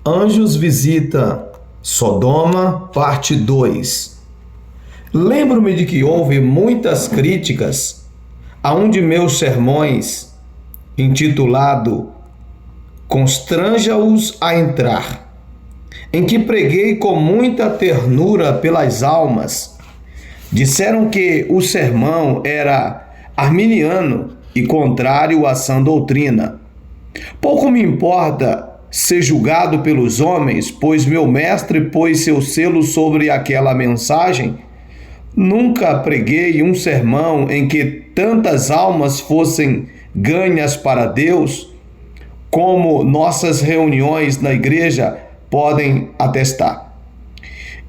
Anjos visita Sodoma, parte 2. Lembro-me de que houve muitas críticas a um de meus sermões, intitulado Constranja-os a entrar, em que preguei com muita ternura pelas almas. Disseram que o sermão era arminiano e contrário à sã doutrina. Pouco me importa ser julgado pelos homens, pois meu mestre pôs seu selo sobre aquela mensagem. Nunca preguei um sermão em que tantas almas fossem ganhas para Deus, como nossas reuniões na igreja podem atestar.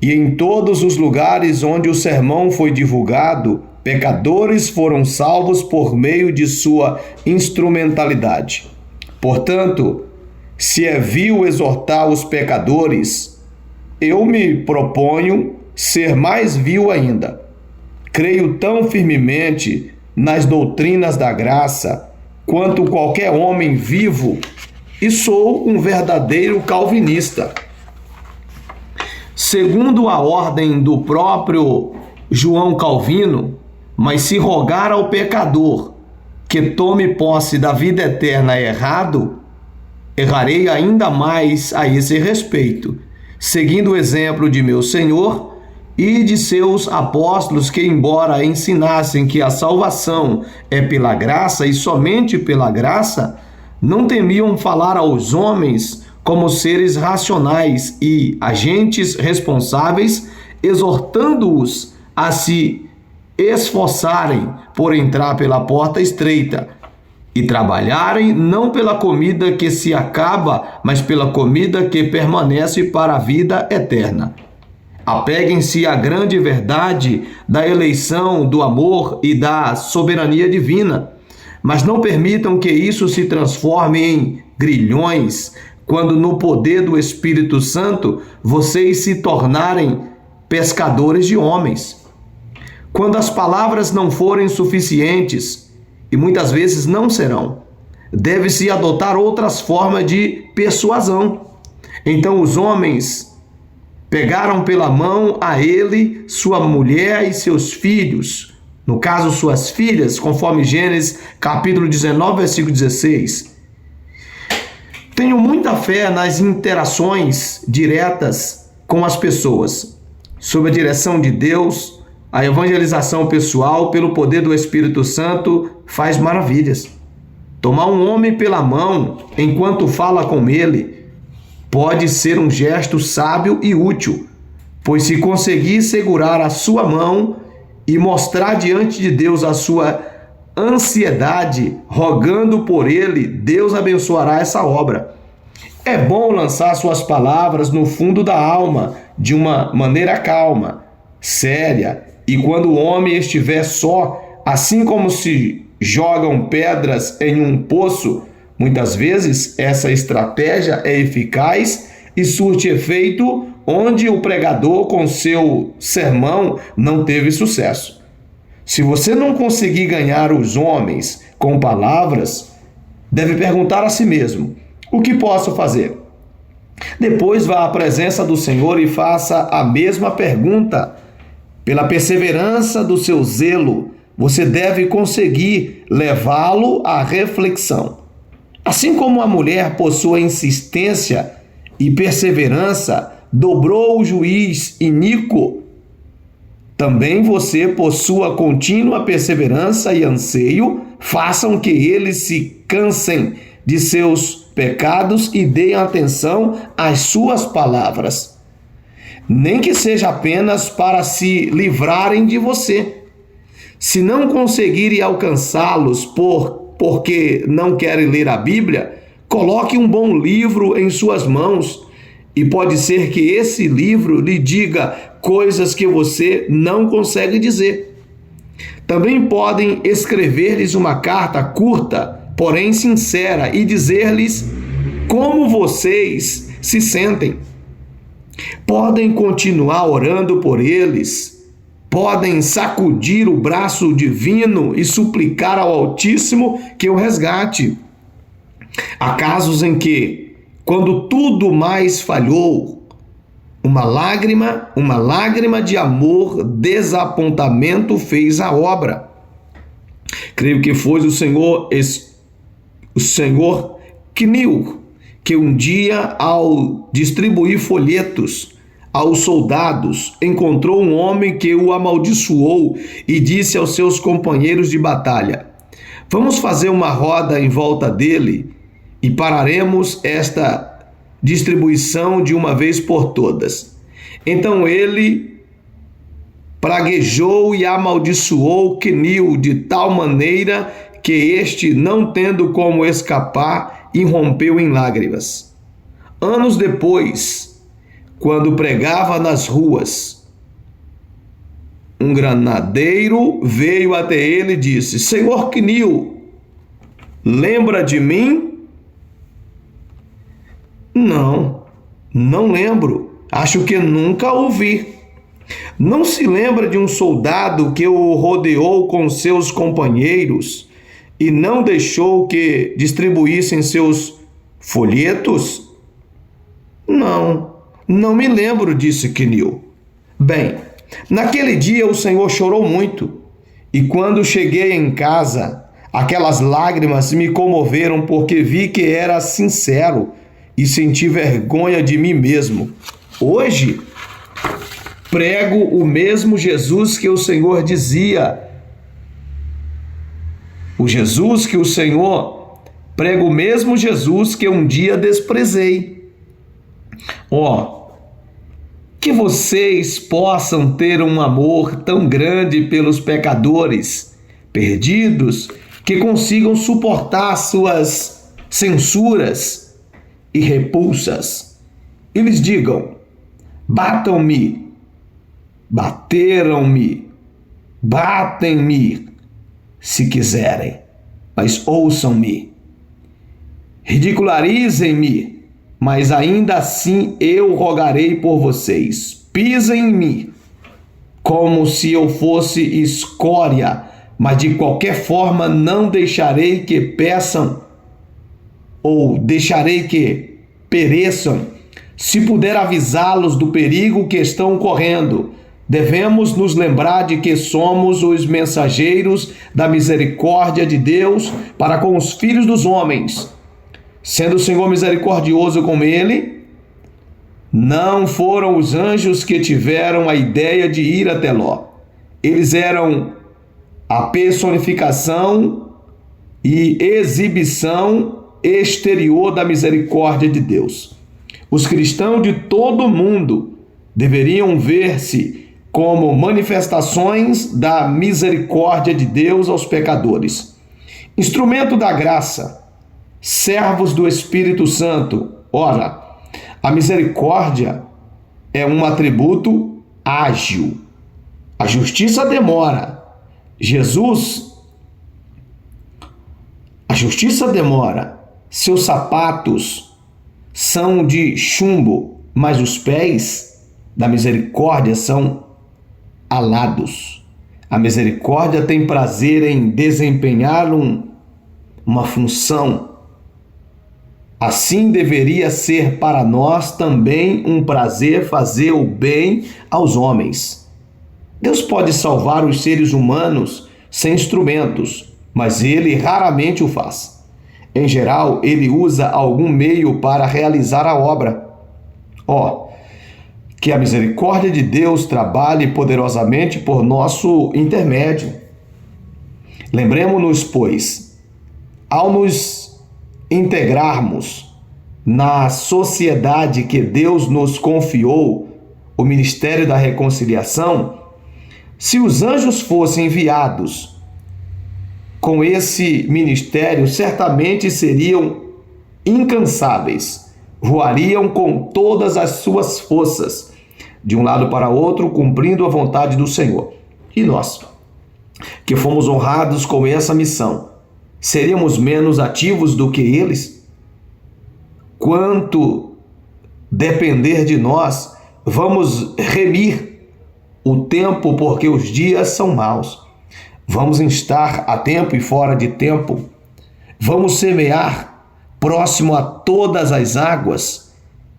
E em todos os lugares onde o sermão foi divulgado, pecadores foram salvos por meio de sua instrumentalidade. Portanto, se é vil exortar os pecadores, eu me proponho ser mais vil ainda. Creio tão firmemente nas doutrinas da graça quanto qualquer homem vivo e sou um verdadeiro calvinista. Segundo a ordem do próprio João Calvino, mas se rogar ao pecador que tome posse da vida eterna errado, errarei ainda mais a esse respeito, seguindo o exemplo de meu Senhor e de seus apóstolos que, embora ensinassem que a salvação é pela graça e somente pela graça, não temiam falar aos homens como seres racionais e agentes responsáveis, exortando-os a se esforçarem por entrar pela porta estreita e trabalharem não pela comida que se acaba, mas pela comida que permanece para a vida eterna. Apeguem-se à grande verdade da eleição, do amor e da soberania divina, mas não permitam que isso se transforme em grilhões, quando no poder do Espírito Santo vocês se tornarem pescadores de homens. Quando as palavras não forem suficientes, e muitas vezes não serão, deve-se adotar outras formas de persuasão. Então os homens pegaram pela mão a ele, sua mulher e seus filhos, no caso suas filhas, conforme Gênesis capítulo 19, versículo 16. Tenho muita fé nas interações diretas com as pessoas, sob a direção de Deus. A evangelização pessoal, pelo poder do Espírito Santo, faz maravilhas. Tomar um homem pela mão enquanto fala com ele pode ser um gesto sábio e útil, pois se conseguir segurar a sua mão e mostrar diante de Deus a sua ansiedade, rogando por ele, Deus abençoará essa obra. É bom lançar suas palavras no fundo da alma, de uma maneira calma, séria, e quando o homem estiver só, assim como se jogam pedras em um poço, muitas vezes essa estratégia é eficaz e surte efeito onde o pregador com seu sermão não teve sucesso. Se você não conseguir ganhar os homens com palavras, deve perguntar a si mesmo: o que posso fazer? Depois vá à presença do Senhor e faça a mesma pergunta. Pela perseverança do seu zelo, você deve conseguir levá-lo à reflexão. Assim como a mulher, por sua insistência e perseverança, dobrou o juiz iníquo, também você, por sua contínua perseverança e anseio, façam que eles se cansem de seus pecados e deem atenção às suas palavras. Nem que seja apenas para se livrarem de você. Se não conseguirem alcançá-los porque não querem ler a Bíblia, coloque um bom livro em suas mãos e pode ser que esse livro lhe diga coisas que você não consegue dizer. Também podem escrever-lhes uma carta curta, porém sincera, e dizer-lhes como vocês se sentem. Podem continuar orando por eles, podem sacudir o braço divino e suplicar ao Altíssimo que o resgate. Há casos em que quando tudo mais falhou, uma lágrima de amor, desapontamento fez a obra. Creio que foi o senhor Knill, que um dia, ao distribuir folhetos aos soldados, encontrou um homem que o amaldiçoou e disse aos seus companheiros de batalha: vamos fazer uma roda em volta dele e pararemos esta distribuição de uma vez por todas. Então ele praguejou e amaldiçoou Knill de tal maneira que este, não tendo como escapar, irrompeu em lágrimas. Anos depois, quando pregava nas ruas, um granadeiro veio até ele e disse: Senhor Knill, lembra de mim? Não lembro. Acho que nunca ouvi. Não se lembra de um soldado que o rodeou com seus companheiros e não deixou que distribuíssem seus folhetos? Não me lembro, disse Knill. Bem, naquele dia o Senhor chorou muito, e quando cheguei em casa, aquelas lágrimas me comoveram porque vi que era sincero e senti vergonha de mim mesmo. Hoje, prego o mesmo Jesus que o Senhor dizia. Prego o mesmo Jesus que um dia desprezei. Que vocês possam ter um amor tão grande pelos pecadores perdidos que consigam suportar suas censuras e repulsas. E lhes digam: batam-me, bateram-me, batem-me, se quiserem, mas ouçam-me. Ridicularizem-me, mas ainda assim eu rogarei por vocês. Pisem em mim, como se eu fosse escória, mas de qualquer forma não deixarei que peçam ou deixarei que pereçam. Se puder avisá-los do perigo que estão correndo, devemos nos lembrar de que somos os mensageiros da misericórdia de Deus para com os filhos dos homens. Sendo o Senhor misericordioso com ele, não foram os anjos que tiveram a ideia de ir até Ló. Eles eram a personificação e exibição exterior da misericórdia de Deus. Os cristãos de todo o mundo deveriam ver-se como manifestações da misericórdia de Deus aos pecadores. Instrumento da graça, servos do Espírito Santo. Ora, a misericórdia é um atributo ágil. A justiça demora. A justiça demora. Seus sapatos são de chumbo, mas os pés da misericórdia são alados. A misericórdia tem prazer em desempenhar uma função. Assim deveria ser para nós também um prazer fazer o bem aos homens. Deus pode salvar os seres humanos sem instrumentos, mas ele raramente o faz. Em geral, ele usa algum meio para realizar a obra. Que a misericórdia de Deus trabalhe poderosamente por nosso intermédio. Lembremos-nos, pois, ao nos integrarmos na sociedade que Deus nos confiou, o ministério da reconciliação, se os anjos fossem enviados com esse ministério, certamente seriam incansáveis, voariam com todas as suas forças, de um lado para outro, cumprindo a vontade do Senhor. E nós, que fomos honrados com essa missão, seríamos menos ativos do que eles? Quanto depender de nós, vamos remir o tempo, porque os dias são maus. Vamos estar a tempo e fora de tempo. Vamos semear próximo a todas as águas,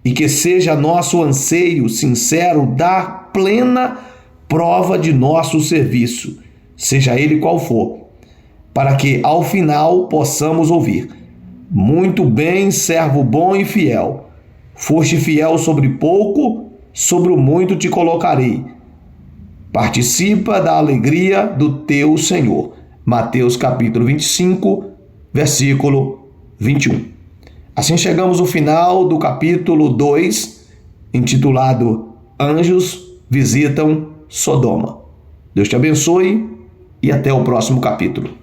e que seja nosso anseio sincero dar plena prova de nosso serviço, seja ele qual for, para que ao final possamos ouvir: muito bem, servo bom e fiel. Foste fiel sobre pouco, sobre o muito te colocarei. Participa da alegria do teu Senhor. Mateus capítulo 25, versículo 21. Assim chegamos ao final do capítulo 2, intitulado Anjos Visitam Sodoma. Deus te abençoe e até o próximo capítulo.